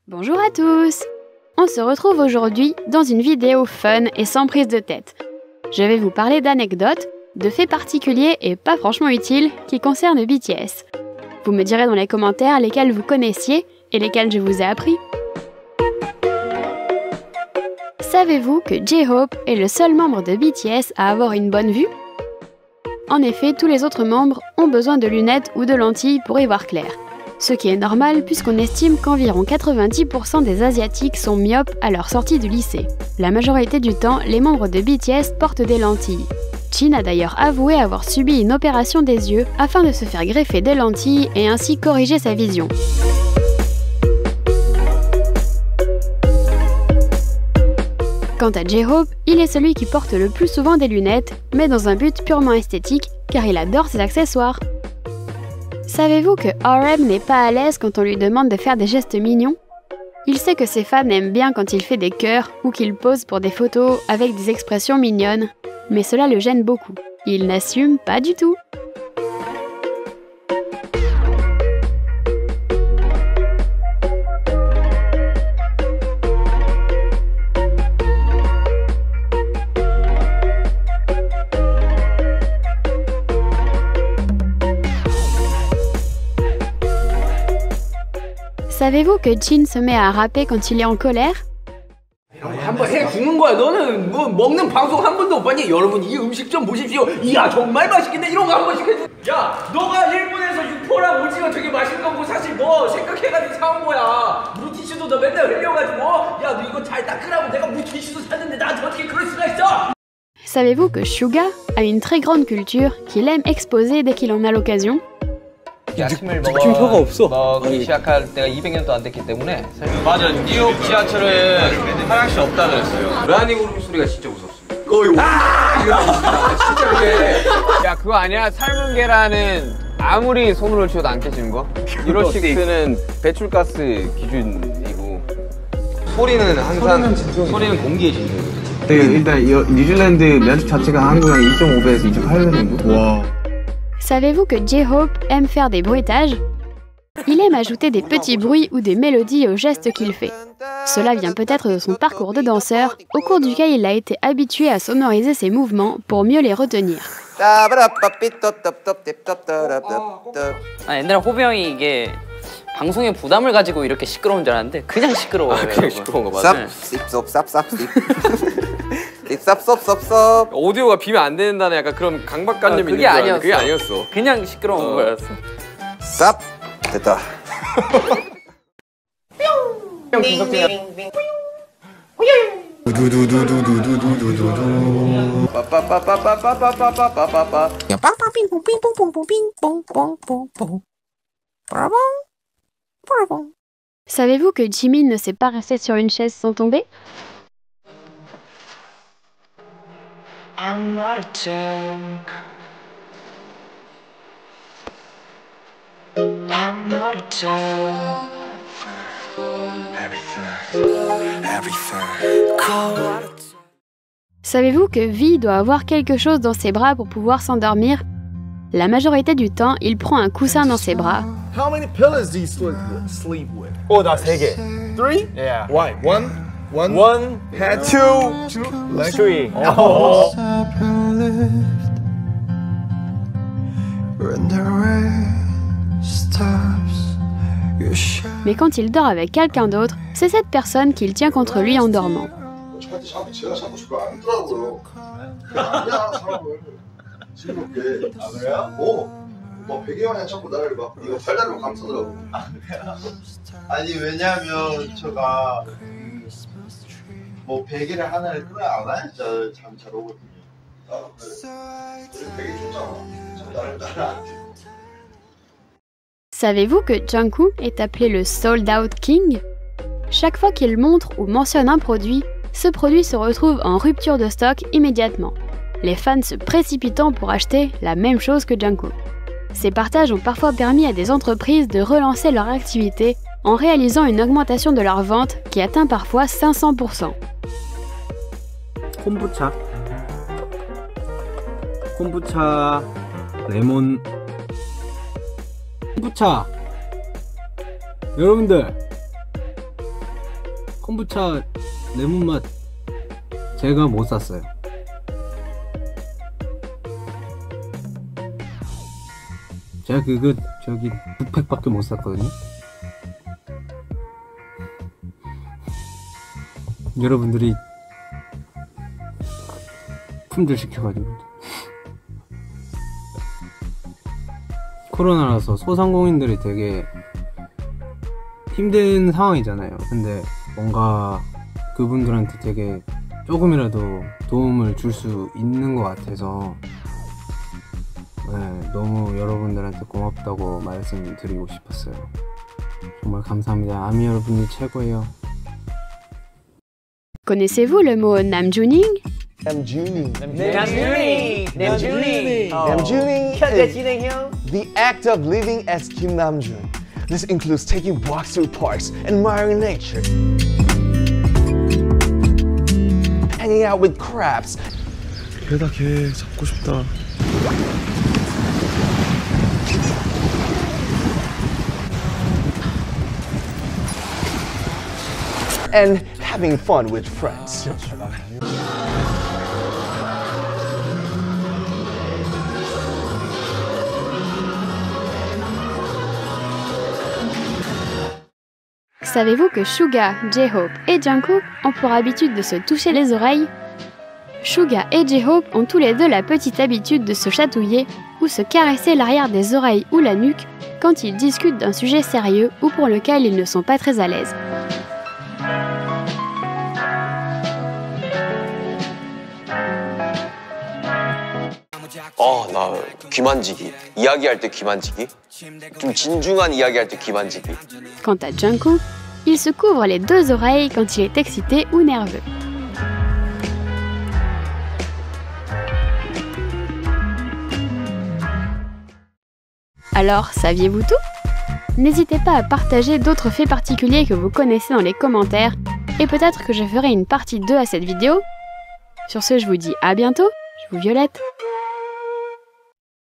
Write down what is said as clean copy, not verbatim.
Bonjour à tous! On se retrouve aujourd'hui dans une vidéo fun et sans prise de tête. Je vais vous parler d'anecdotes, de faits particuliers et pas franchement utiles qui concernent BTS. Vous me direz dans les commentaires lesquels vous connaissiez et lesquels je vous ai appris. Savez-vous que J-Hope est le seul membre de BTS à avoir une bonne vue? En effet, tous les autres membres ont besoin de lunettes ou de lentilles pour y voir clair. Ce qui est normal puisqu'on estime qu'environ 90% des Asiatiques sont myopes à leur sortie du lycée. La majorité du temps, les membres de BTS portent des lentilles. Jin a d'ailleurs avoué avoir subi une opération des yeux afin de se faire greffer des lentilles et ainsi corriger sa vision. Quant à J-Hope, il est celui qui porte le plus souvent des lunettes, mais dans un but purement esthétique, car il adore ses accessoires. Savez-vous que RM n'est pas à l'aise quand on lui demande de faire des gestes mignons? Il sait que ses fans aiment bien quand il fait des cœurs ou qu'il pose pour des photos avec des expressions mignonnes, mais cela le gêne beaucoup. Il n'assume pas du tout. Savez-vous que Jin se met à rapper quand il est en colère? 한번 해 주는 거야. 너는 뭐 먹는 방송 한 번도 못 봤니? 여러분 이 음식 좀 보십시오. 이야 정말 맛있겠네. 이런 거 한 번씩 해줘. 야 너가 일본에서 육포랑 오징어 되게 맛있는 거 사실 너 생각해가지고 사온 거야. 물티슈도 너 맨날 흘려가지고 야 너 이거 잘 닦으라고 내가 물티슈도 샀는데 나한테 어떻게 그럴 수가 있어? Savez-vous que Suga a une très grande culture qu'il aime exposer dès qu'il en a l'occasion? 아침을 먹기 시작할 때가 200년도 안 됐기 때문에 맞아, 뉴욕 지하철에 화장실 없다 그랬어요. 라니 울음소리가 진짜 무섭습니다. 진짜 그래. 야 그거 아니야? 삶은 계란은 아무리 손으로 치워도 안 깨지는 거? 유로식스는 배출가스 기준이고 소리는 항상 소리는 공기의 진동이거든요. 네, 일단 뉴질랜드 면적 자체가 한국의 2.5배에서 2.8배 정도? 와. Savez-vous que J-Hope aime faire des bruitages? Il aime ajouter des petits bruits ou des mélodies aux gestes qu'il fait. Cela vient peut-être de son parcours de danseur, au cours duquel il a été habitué à sonoriser ses mouvements pour mieux les retenir. 옛날에 호비 형이 이게 방송에 부담을 가지고 이렇게 시끄러운 줄 알았는데 그냥 시끄러워요. 그냥 시끄러운 거 맞아. 쌉쌉쌉쌉쌉 오디오가 비면 안 된다는 약간 그런 강박관념이 있는 줄 알았는데 그게 아니었어. 그냥 시끄러운 거였어. 쌉 됐다. Savez-vous que Jimin ne sait pas rester sur une chaise sans tomber? I'm not a tank. I'm not a tank. Savez-vous que V doit avoir quelque chose dans ses bras pour pouvoir s'endormir? La majorité du temps, il prend un coussin dans ses bras. How many pillows do you sleep with? Oh, 나 3개. 3? Yeah. Why? One head, two leg, three. Oh. Mais quand il dort avec quelqu'un d'autre, c'est cette personne qu'il tient contre lui en dormant. 아니 왜냐면 제가 뭐 베개를 하나를 끄면 안 와요? 잠 잘 오거든요. 베개 줬잖아. 나를 안 줘. Savez-vous que Jungkook est appelé le Sold Out King? Chaque fois qu'il montre ou mentionne un produit, ce produit se retrouve en rupture de stock immédiatement. Les fans se précipitant pour acheter la même chose que Jungkook. Ces partages ont parfois permis à des entreprises de relancer leur activité en réalisant une augmentation de leurs ventes qui atteint parfois 500%. 콤부차 레몬 콤부차 여러분들 콤부차 레몬 맛 제가 못 샀어요. 제가 그거 저기 9팩밖에 못 샀거든요. 여러분들이 품절 시켜가지고 코로나라서 소상공인들이 되게 힘든 상황이잖아요. 근데 뭔가 그분들한테 되게 조금이라도 도움을 줄 수 있는 것 같아서 네, 너무 여러분들한테 고맙다고 말씀드리고 싶었어요. 정말 감사합니다. 아미 여러분이 최고예요. Connaissez-vous le mot namjuning? Namjuning. 남준이. Namjuning is the act of living as Kim Namjoon. This includes taking walks through parks, admiring nature, hanging out with crabs. 개다 개 잡고 싶다. And having fun with friends. Savez-vous que Suga, J-Hope et Jungkook ont pour habitude de se toucher les oreilles? Suga et J-Hope ont tous les deux la petite habitude de se chatouiller ou se caresser l'arrière des oreilles ou la nuque quand ils discutent d'un sujet sérieux ou pour lequel ils ne sont pas très à l'aise. 나 귀 만지기. 이야기할 때 귀 만지기. 좀 진중한 이야기할 때 귀 만지기. Quant à Jungkook, il se couvre les deux oreilles quand il est excité ou nerveux. Alors, saviez-vous tout? N'hésitez pas à partager d'autres faits particuliers que vous connaissez dans les commentaires et peut-être que je ferai une partie 2 à cette vidéo. Sur ce, je vous dis à bientôt, je vous violette.